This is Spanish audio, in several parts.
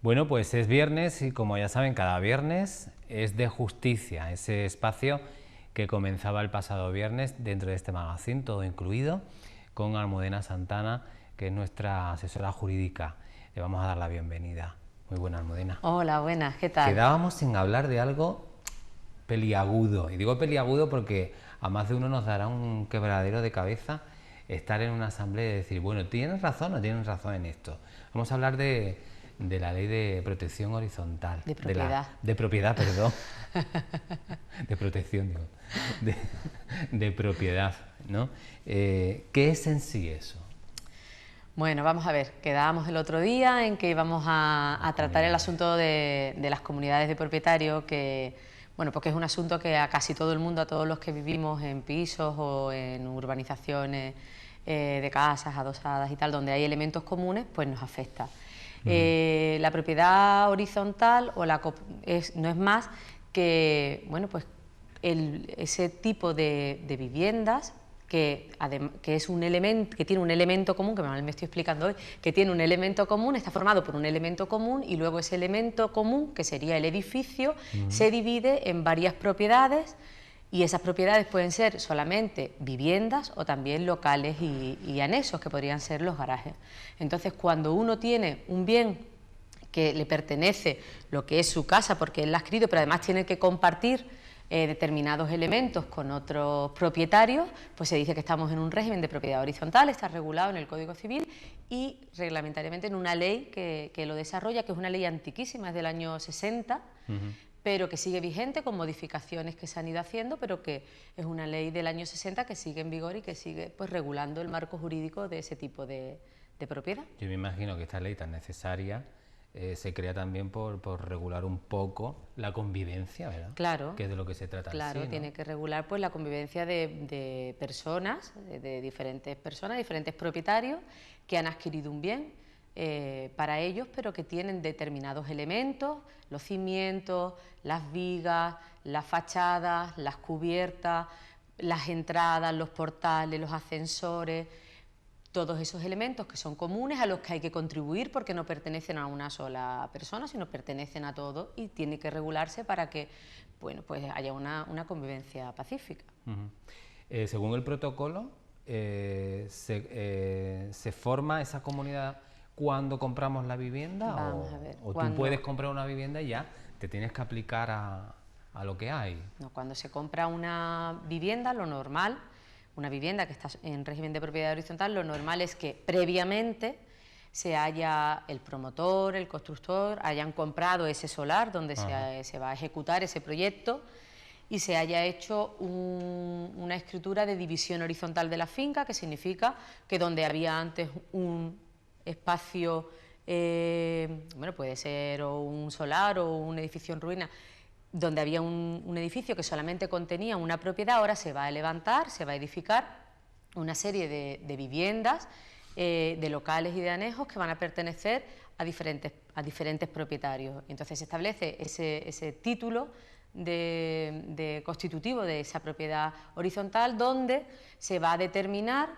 Bueno, pues es viernes y como ya saben, cada viernes es de justicia, ese espacio que comenzaba el pasado viernes dentro de este magazine, todo incluido, con Almudena Santana, que es nuestra asesora jurídica. Le vamos a dar la bienvenida. Muy buena, Almudena. Hola, buenas, ¿qué tal? Quedábamos sin hablar de algo peliagudo, y digo peliagudo porque a más de uno nos dará un quebradero de cabeza estar en una asamblea y decir, bueno, ¿tienes razón o tienes razón en esto? Vamos a hablar de la ley de protección horizontal. De propiedad. De propiedad, perdón. De protección, digo. De propiedad, ¿no? ¿Qué es en sí eso? Bueno, vamos a ver, quedábamos el otro día en que íbamos a tratar el asunto de las comunidades de propietarios, que, bueno, porque es un asunto que a casi todo el mundo, a todos los que vivimos en pisos o en urbanizaciones de casas adosadas y tal, donde hay elementos comunes, pues nos afecta. La propiedad horizontal no es más que, bueno, pues ese tipo de viviendas que es un elemento, que tiene un elemento común, que me estoy explicando hoy, que tiene un elemento común, está formado por un elemento común y luego ese elemento común, que sería el edificio, se divide en varias propiedades y esas propiedades pueden ser solamente viviendas o también locales y anexos, que podrían ser los garajes. Entonces, cuando uno tiene un bien que le pertenece, lo que es su casa, porque él la ha adquirido, pero además tiene que compartir determinados elementos con otros propietarios, pues se dice que estamos en un régimen de propiedad horizontal, está regulado en el Código Civil y reglamentariamente en una ley que lo desarrolla, que es una ley antiquísima, es del año 60, pero que sigue vigente con modificaciones que se han ido haciendo, pero que es una ley del año 60 que sigue en vigor y que sigue pues regulando el marco jurídico de ese tipo de propiedad. Yo me imagino que esta ley tan necesaria se crea también por regular un poco la convivencia, ¿verdad? Claro. Que es de lo que se trata. Claro, en sí, ¿no? Tiene que regular pues la convivencia de personas, de diferentes personas, diferentes propietarios que han adquirido un bien para ellos, pero que tienen determinados elementos, los cimientos, las vigas, las fachadas, las cubiertas, las entradas, los portales, los ascensores. Todos esos elementos que son comunes, a los que hay que contribuir porque no pertenecen a una sola persona, sino pertenecen a todos y tiene que regularse para que, bueno, pues haya una convivencia pacífica. Según el protocolo, ¿se forma esa comunidad cuando compramos la vivienda? Vamos a ver, ¿O tú puedes comprar una vivienda y ya te tienes que aplicar a lo que hay? No, cuando se compra una vivienda, lo normal, una vivienda que está en régimen de propiedad horizontal, lo normal es que previamente se haya el promotor, el constructor, hayan comprado ese solar donde se va a ejecutar ese proyecto y se haya hecho una escritura de división horizontal de la finca, que significa que donde había antes un espacio, bueno, puede ser o un solar o un edificio en ruina, donde había un edificio que solamente contenía una propiedad, ahora se va a levantar, se va a edificar una serie de viviendas, de locales y de anejos que van a pertenecer a diferentes propietarios. Entonces se establece ese título de constitutivo de esa propiedad horizontal, donde se va a determinar,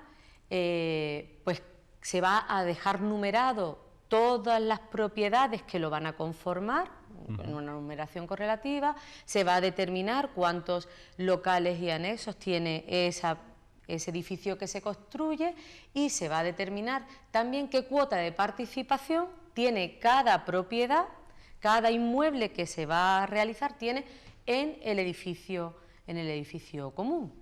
pues se va a dejar numerado todas las propiedades que lo van a conformar, en una numeración correlativa, se va a determinar cuántos locales y anexos tiene ese edificio que se construye y se va a determinar también qué cuota de participación tiene cada propiedad, cada inmueble que se va a realizar tiene en el edificio común.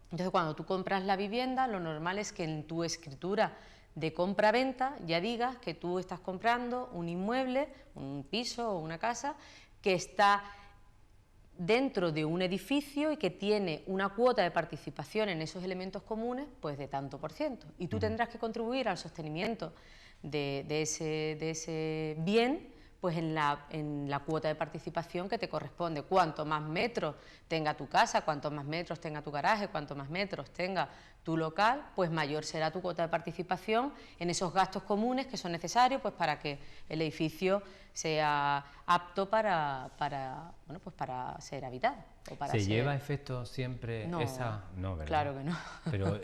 Entonces, cuando tú compras la vivienda, lo normal es que en tu escritura de compra-venta ya digas que tú estás comprando un inmueble, un piso o una casa que está dentro de un edificio y que tiene una cuota de participación en esos elementos comunes pues de tanto por ciento, y tú tendrás que contribuir al sostenimiento de ese bien pues en la cuota de participación que te corresponde. Cuanto más metros tenga tu casa, cuanto más metros tenga tu garaje, cuanto más metros tenga tu local, pues mayor será tu cuota de participación en esos gastos comunes que son necesarios pues para que el edificio sea apto para ser habitado. O para ¿Se lleva a efecto siempre no, esa...? No, ¿verdad? claro que no. Pero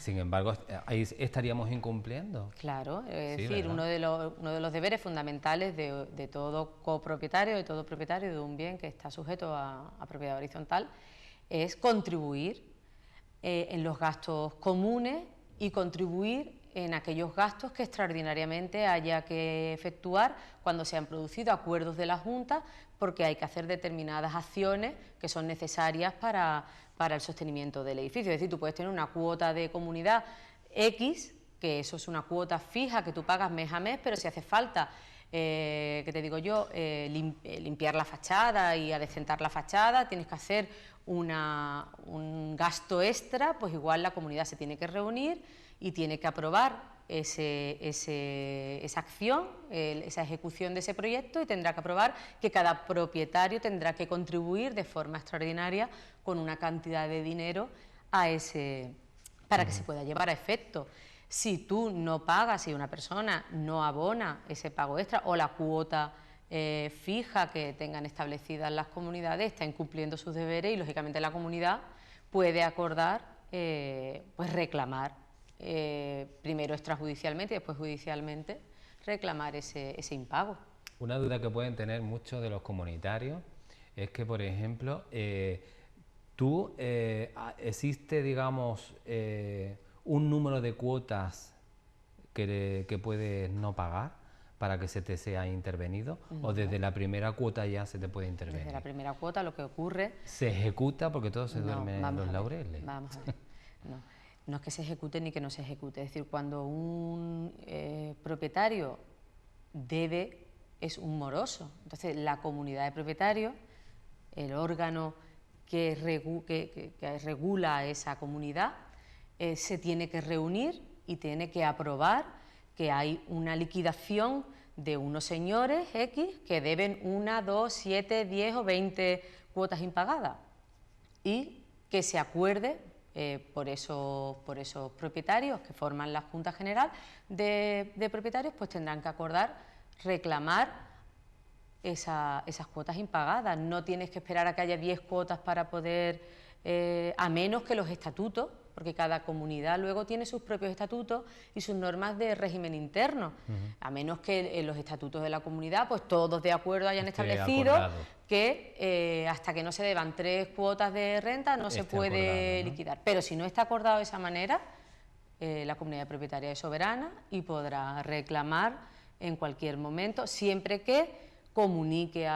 Sin embargo, ahí estaríamos incumpliendo. Claro, es Sí, decir, ¿verdad? uno de los deberes fundamentales de todo copropietario, de todo propietario de un bien que está sujeto a propiedad horizontal, es contribuir en los gastos comunes y contribuir en aquellos gastos que extraordinariamente haya que efectuar cuando se han producido acuerdos de la Junta, porque hay que hacer determinadas acciones que son necesarias para el sostenimiento del edificio. Es decir, tú puedes tener una cuota de comunidad X, que eso es una cuota fija que tú pagas mes a mes, pero si hace falta, que te digo yo, limpiar la fachada y adecentar la fachada, tienes que hacer un gasto extra, pues igual la comunidad se tiene que reunir y tiene que aprobar esa acción, esa ejecución de ese proyecto, y tendrá que aprobar que cada propietario tendrá que contribuir de forma extraordinaria con una cantidad de dinero para que se pueda llevar a efecto. Si tú no pagas, si una persona no abona ese pago extra o la cuota fija que tengan establecidas las comunidades, está incumpliendo sus deberes y lógicamente la comunidad puede acordar pues reclamar primero extrajudicialmente y después judicialmente reclamar ese impago. Una duda que pueden tener muchos de los comunitarios es que, por ejemplo, existe, digamos, un número de cuotas que puedes no pagar para que se te sea intervenido, o desde la primera cuota ya se te puede intervenir. Desde la primera cuota lo que ocurre... ¿Se ejecuta porque todo se duerme en los laureles? Vamos a ver, no es que se ejecute ni que no se ejecute, es decir, cuando un propietario debe, es un moroso, entonces la comunidad de propietarios, el órgano que regula a esa comunidad, se tiene que reunir y tiene que aprobar que hay una liquidación de unos señores X que deben 1, 2, 7, 10 o 20 cuotas impagadas y que se acuerde por esos propietarios que forman la Junta General de Propietarios, pues tendrán que acordar reclamar esas cuotas impagadas. No tienes que esperar a que haya 10 cuotas para poder, a menos que los estatutos, porque cada comunidad luego tiene sus propios estatutos y sus normas de régimen interno, a menos que en los estatutos de la comunidad pues todos de acuerdo hayan establecido que hasta que no se deban 3 cuotas de renta no se puede liquidar. Pero si no está acordado de esa manera, la comunidad propietaria es soberana y podrá reclamar en cualquier momento, siempre que comunique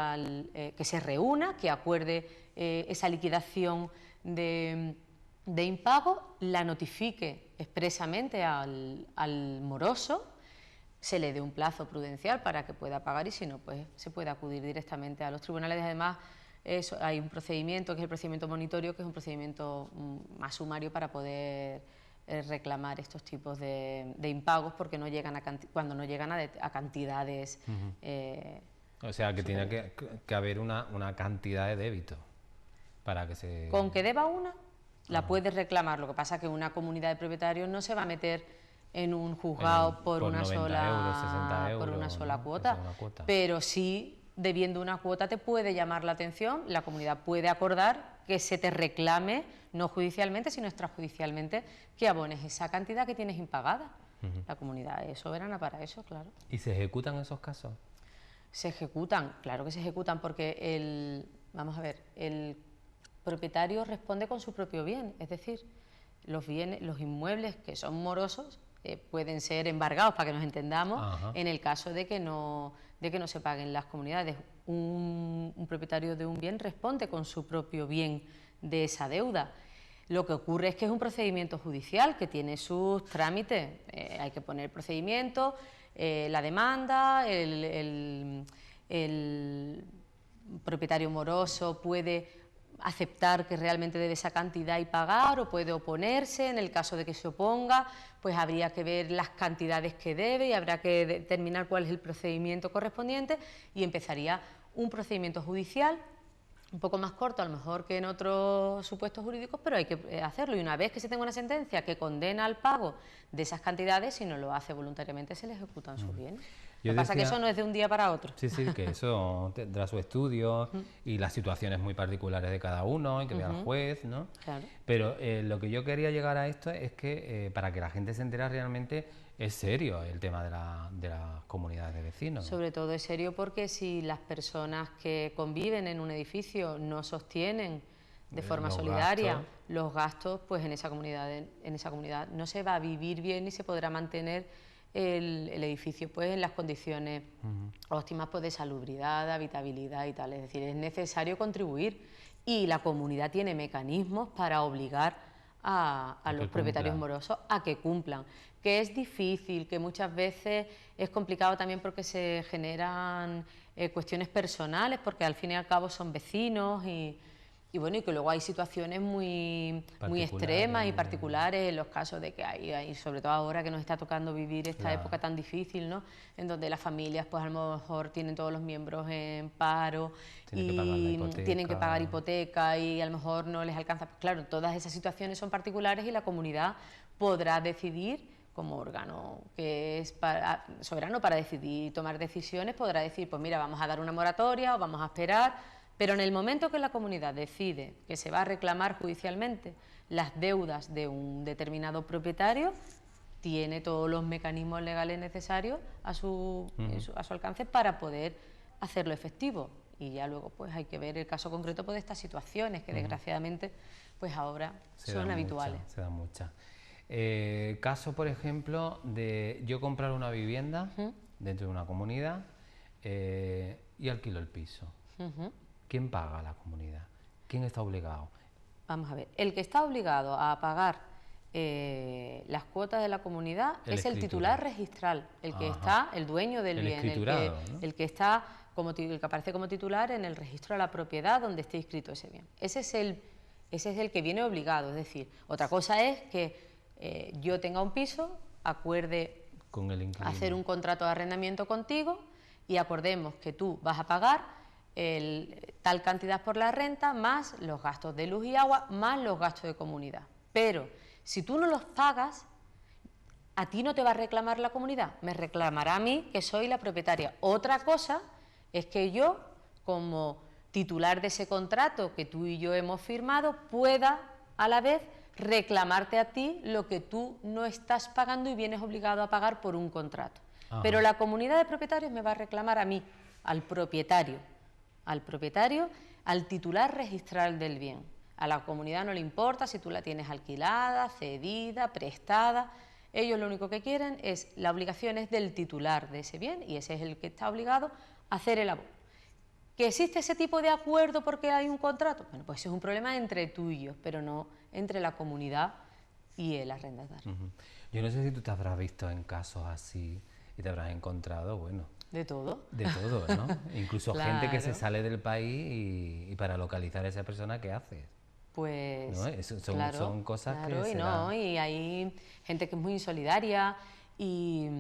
que se reúna, que acuerde esa liquidación de impago, la notifique expresamente al moroso, se le dé un plazo prudencial para que pueda pagar y si no, pues se puede acudir directamente a los tribunales. Además, hay un procedimiento que es el procedimiento monitorio, que es un procedimiento más sumario para poder reclamar estos tipos de impagos porque no llegan cuando no llegan a cantidades. O sea, que tiene que haber una cantidad de débito para que se... Con que deba una, la puedes reclamar. Lo que pasa es que una comunidad de propietarios no se va a meter en un juzgado por una 90 euros, 60 euros, por una sola ¿no? cuota, Una cuota, pero sí, debiendo una cuota te puede llamar la atención, la comunidad puede acordar que se te reclame, no judicialmente, sino extrajudicialmente, que abones esa cantidad que tienes impagada. La comunidad es soberana para eso, claro. ¿Y se ejecutan esos casos? Se ejecutan, claro que se ejecutan, porque vamos a ver, el propietario responde con su propio bien, es decir, los inmuebles que son morosos pueden ser embargados, para que nos entendamos, en el caso de que no se paguen las comunidades. Un propietario de un bien responde con su propio bien de esa deuda. Lo que ocurre es que es un procedimiento judicial que tiene sus trámites, hay que poner el procedimiento, la demanda, el propietario moroso puede aceptar que realmente debe esa cantidad y pagar, o puede oponerse. En el caso de que se oponga, pues habría que ver las cantidades que debe y habrá que determinar cuál es el procedimiento correspondiente y empezaría un procedimiento judicial un poco más corto a lo mejor que en otros supuestos jurídicos, pero hay que hacerlo, y una vez que se tenga una sentencia que condena al pago de esas cantidades, si no lo hace voluntariamente se le ejecutan sus bienes. Lo que pasa es que eso no es de un día para otro. Sí, sí, que eso tendrá su estudio y las situaciones muy particulares de cada uno, y que vea el juez, ¿no? Claro. Pero lo que yo quería llegar a esto es que para que la gente se entere realmente es serio el tema de las comunidades de vecinos, ¿no? Sobre todo es serio porque si las personas que conviven en un edificio no sostienen de forma solidaria los gastos, pues en esa comunidad no se va a vivir bien ni se podrá mantener el edificio pues en las condiciones óptimas pues de salubridad, de habitabilidad y tal. Es decir, es necesario contribuir y la comunidad tiene mecanismos para obligar a los propietarios morosos a que cumplan. Que es difícil, que muchas veces es complicado también porque se generan cuestiones personales, porque al fin y al cabo son vecinos y bueno, y que luego hay situaciones muy extremas y particulares en los casos de que hay, sobre todo ahora que nos está tocando vivir esta época tan difícil, ¿no? En donde las familias pues a lo mejor tienen todos los miembros en paro y tienen que pagar hipoteca y a lo mejor no les alcanza. Pues claro, todas esas situaciones son particulares y la comunidad podrá decidir, como órgano que es soberano para decidir y tomar decisiones, podrá decir, pues mira, vamos a dar una moratoria o vamos a esperar. Pero en el momento que la comunidad decide que se va a reclamar judicialmente las deudas de un determinado propietario, tiene todos los mecanismos legales necesarios a su alcance para poder hacerlo efectivo. Y ya luego pues hay que ver el caso concreto pues, de estas situaciones que desgraciadamente pues ahora son habituales. Se dan muchas. Caso, por ejemplo, de yo comprar una vivienda dentro de una comunidad y alquilo el piso. ¿Quién paga? La comunidad. ¿Quién está obligado? Vamos a ver, el que está obligado a pagar las cuotas de la comunidad es el titular registral, el que está, el dueño del bien, el que está el que aparece como titular en el registro de la propiedad donde esté inscrito ese bien. Ese es el que viene obligado, es decir, otra cosa es que yo tenga un piso, acuerde con el inquilino, hacer un contrato de arrendamiento contigo y acordemos que tú vas a pagar tal cantidad por la renta, más los gastos de luz y agua, más los gastos de comunidad. Pero si tú no los pagas, a ti no te va a reclamar la comunidad, me reclamará a mí, que soy la propietaria. Otra cosa es que yo, como titular de ese contrato que tú y yo hemos firmado, pueda a la vez reclamarte a ti lo que tú no estás pagando y vienes obligado a pagar por un contrato. Pero la comunidad de propietarios me va a reclamar a mí, al propietario, al titular registral del bien. A la comunidad no le importa si tú la tienes alquilada, cedida, prestada. Ellos lo único que quieren es, la obligación es del titular de ese bien y ese es el que está obligado a hacer el abono. ¿Que existe ese tipo de acuerdo porque hay un contrato? Bueno, pues es un problema entre tú y yo, pero no entre la comunidad y el arrendatario. Yo no sé si tú te habrás visto en casos así y te habrás encontrado, bueno... ¿De todo? De todo, ¿no? Incluso gente que se sale del país y para localizar a esa persona, ¿qué haces? Pues ¿no? Son cosas que se dan. Y hay gente que es muy insolidaria y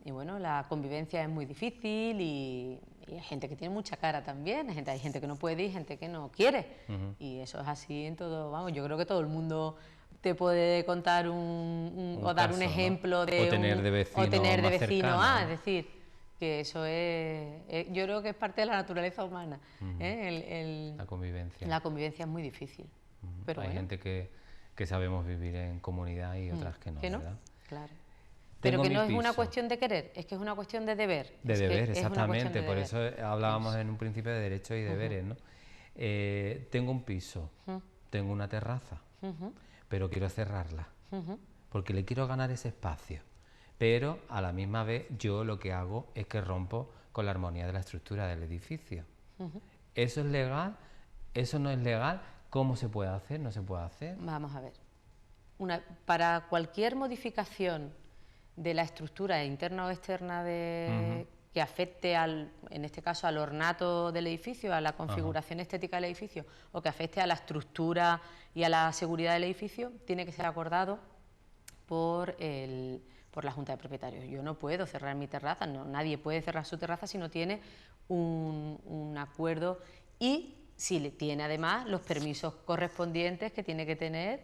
bueno, la convivencia es muy difícil y hay gente que tiene mucha cara también, hay gente que no puede y gente que no quiere. Y eso es así en todo, vamos, yo creo que todo el mundo te puede contar o dar un ejemplo, ¿no? De o tener de vecino es decir, que eso es, yo creo que es parte de la naturaleza humana. La convivencia. La convivencia es muy difícil. Pero hay gente que sabemos vivir en comunidad y otras que no, ¿verdad? Claro. Pero que no es una cuestión de querer, es que es una cuestión de deber. De deber, exactamente. Por eso hablábamos en un principio de derechos y deberes, ¿no? Tengo un piso, tengo una terraza, pero quiero cerrarla, porque le quiero ganar ese espacio. Pero a la misma vez yo lo que hago es que rompo con la armonía de la estructura del edificio. ¿Eso es legal? ¿Eso no es legal? ¿Cómo se puede hacer? ¿No se puede hacer? Vamos a ver. Para cualquier modificación de la estructura interna o externa que afecte en este caso al ornato del edificio, a la configuración estética del edificio, o que afecte a la estructura y a la seguridad del edificio, tiene que ser acordado por la Junta de Propietarios. Yo no puedo cerrar mi terraza, nadie puede cerrar su terraza si no tiene un acuerdo y si tiene además los permisos correspondientes que tiene que tener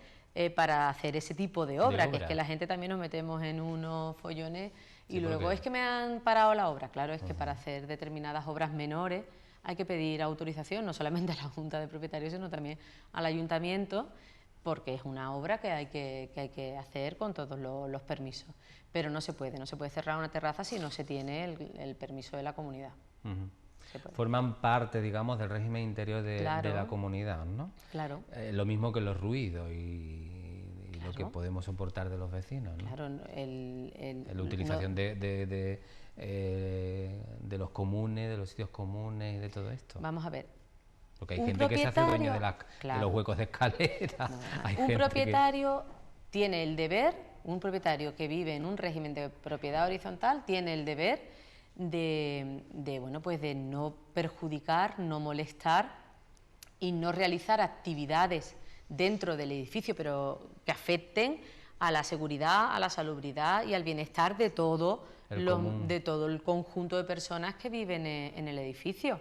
para hacer ese tipo de obra, que es que la gente también nos metemos en unos follones y luego es que me han parado la obra. Claro, es que para hacer determinadas obras menores hay que pedir autorización, no solamente a la Junta de Propietarios, sino también al Ayuntamiento, porque es una obra que hay que hacer con todos los permisos. Pero no se puede cerrar una terraza si no se tiene el permiso de la comunidad. Forman parte, digamos, del régimen interior de la comunidad, ¿no? Claro. Lo mismo que los ruidos y lo que podemos soportar de los vecinos, ¿no? Claro, la utilización de los comunes, de los sitios comunes y de todo esto. Vamos a ver. Porque hay gente que se hace dueña de los huecos de escalera. Un propietario tiene el deber, un propietario que vive en un régimen de propiedad horizontal tiene el deber de no perjudicar, no molestar y no realizar actividades dentro del edificio, pero que afecten a la seguridad, a la salubridad y al bienestar de todo el conjunto de personas que viven en el edificio.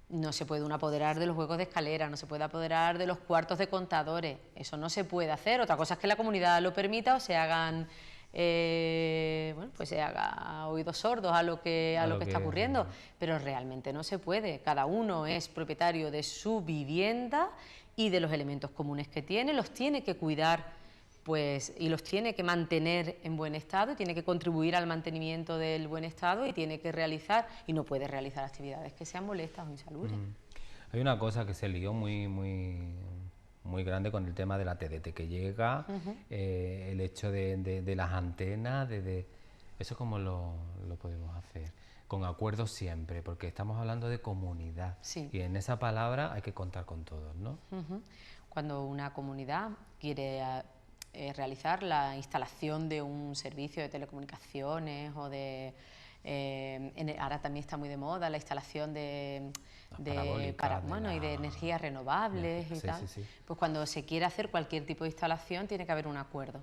No se puede apoderar de los huecos de escalera, no se puede apoderar de los cuartos de contadores, eso no se puede hacer. Otra cosa es que la comunidad lo permita o se hagan se haga oídos sordos a lo que está ocurriendo, pero realmente no se puede. Cada uno es propietario de su vivienda y de los elementos comunes que tiene, los tiene que cuidar y los tiene que mantener en buen estado y tiene que contribuir al mantenimiento del buen estado y tiene que realizar, y no puede realizar actividades que sean molestas o insalubres. Hay una cosa que se lió muy grande con el tema de la TDT que llega, el hecho de las antenas, eso cómo lo podemos hacer, con acuerdos siempre, porque estamos hablando de comunidad, y en esa palabra hay que contar con todos, ¿no? Cuando una comunidad quiere realizar la instalación de un servicio de telecomunicaciones o ahora también está muy de moda la instalación de energías renovables y tal. Pues cuando se quiere hacer cualquier tipo de instalación tiene que haber un acuerdo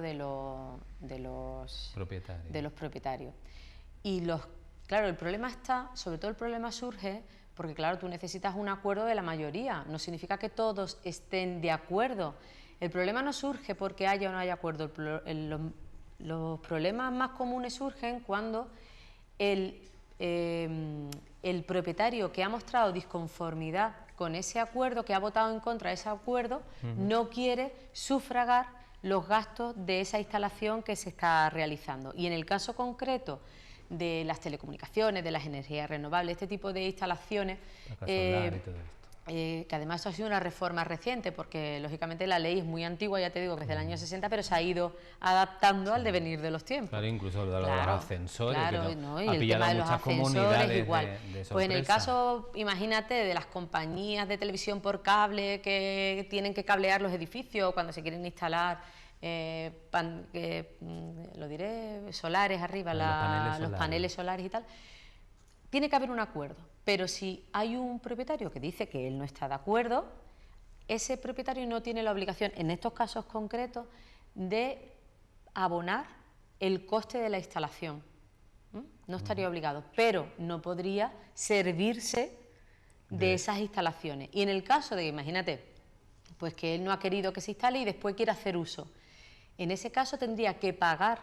de los propietarios. Y claro, el problema sobre todo el problema surge porque claro, tú necesitas un acuerdo de la mayoría, no significa que todos estén de acuerdo. El problema no surge porque haya o no haya acuerdo, los problemas más comunes surgen cuando el propietario que ha mostrado disconformidad con ese acuerdo, que ha votado en contra de ese acuerdo, no quiere sufragar los gastos de esa instalación que se está realizando. Y en el caso concreto de las telecomunicaciones, de las energías renovables, este tipo de instalaciones, solar y todo esto. Que además ha sido una reforma reciente, porque lógicamente la ley es muy antigua, ya te digo que es del año 60, pero se ha ido adaptando al devenir de los tiempos. Claro, incluso lo de los ascensores, y el tema de los ascensores igual. Pues en el caso, imagínate, de las compañías de televisión por cable que tienen que cablear los edificios cuando se quieren instalar, solares arriba, los paneles solares y tal, tiene que haber un acuerdo. Pero si hay un propietario que dice que él no está de acuerdo, ese propietario no tiene la obligación, en estos casos concretos, de abonar el coste de la instalación. No estaría obligado, pero no podría servirse de esas instalaciones. Y en el caso de, imagínate, pues que él no ha querido que se instale y después quiere hacer uso, en ese caso tendría que pagar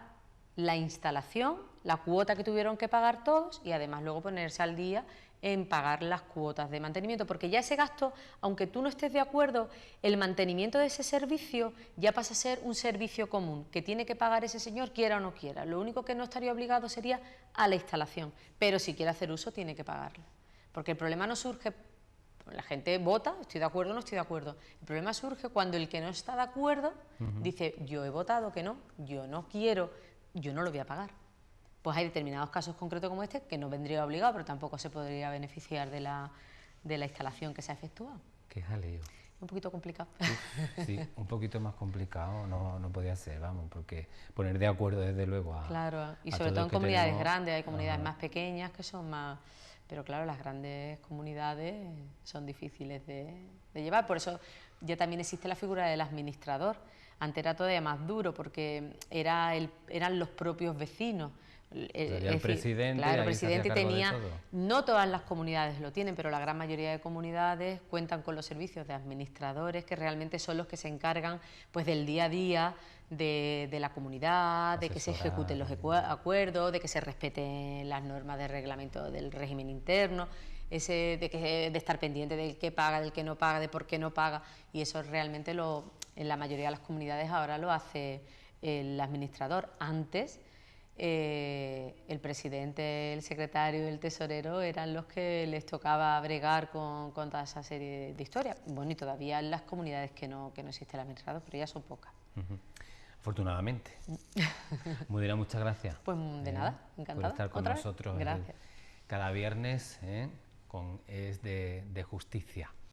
la instalación, la cuota que tuvieron que pagar todos y además luego ponerse al día en pagar las cuotas de mantenimiento, porque ya ese gasto, aunque tú no estés de acuerdo, el mantenimiento de ese servicio ya pasa a ser un servicio común, que tiene que pagar ese señor quiera o no quiera. Lo único que no estaría obligado sería a la instalación, pero si quiere hacer uso tiene que pagarla, porque el problema no surge, la gente vota, estoy de acuerdo o no estoy de acuerdo, el problema surge cuando el que no está de acuerdo dice, yo he votado que no, yo no quiero, yo no lo voy a pagar. Pues hay determinados casos concretos como este que no vendría obligado, pero tampoco se podría beneficiar de la instalación que se ha efectuado. Qué jaleo. Un poquito complicado. Sí, un poquito más complicado no podía ser, vamos, porque poner de acuerdo desde luego a... Claro, y sobre todo en comunidades grandes, hay comunidades más pequeñas que son más... Pero claro, las grandes comunidades son difíciles de llevar, por eso ya también existe la figura del administrador. Antes era todavía más duro porque eran los propios vecinos El presidente, claro, el ahí se hacía presidente cargo de tenía, todo. no todas las comunidades lo tienen, pero la gran mayoría de comunidades cuentan con los servicios de administradores, que realmente son los que se encargan pues del día a día de la comunidad, de que se ejecuten los acuerdos, de que se respeten las normas de reglamento del régimen interno, de estar pendiente del que paga, del que no paga, de por qué no paga, y eso realmente en la mayoría de las comunidades ahora lo hace el administrador. Antes el presidente, el secretario y el tesorero eran los que les tocaba bregar con toda esa serie de historias. Bueno, y todavía en las comunidades que no existe el administrador, pero ya son pocas. Afortunadamente. Mudira, muchas gracias. Pues de nada, encantada. Por estar con nosotros gracias. cada viernes con Es de Justicia.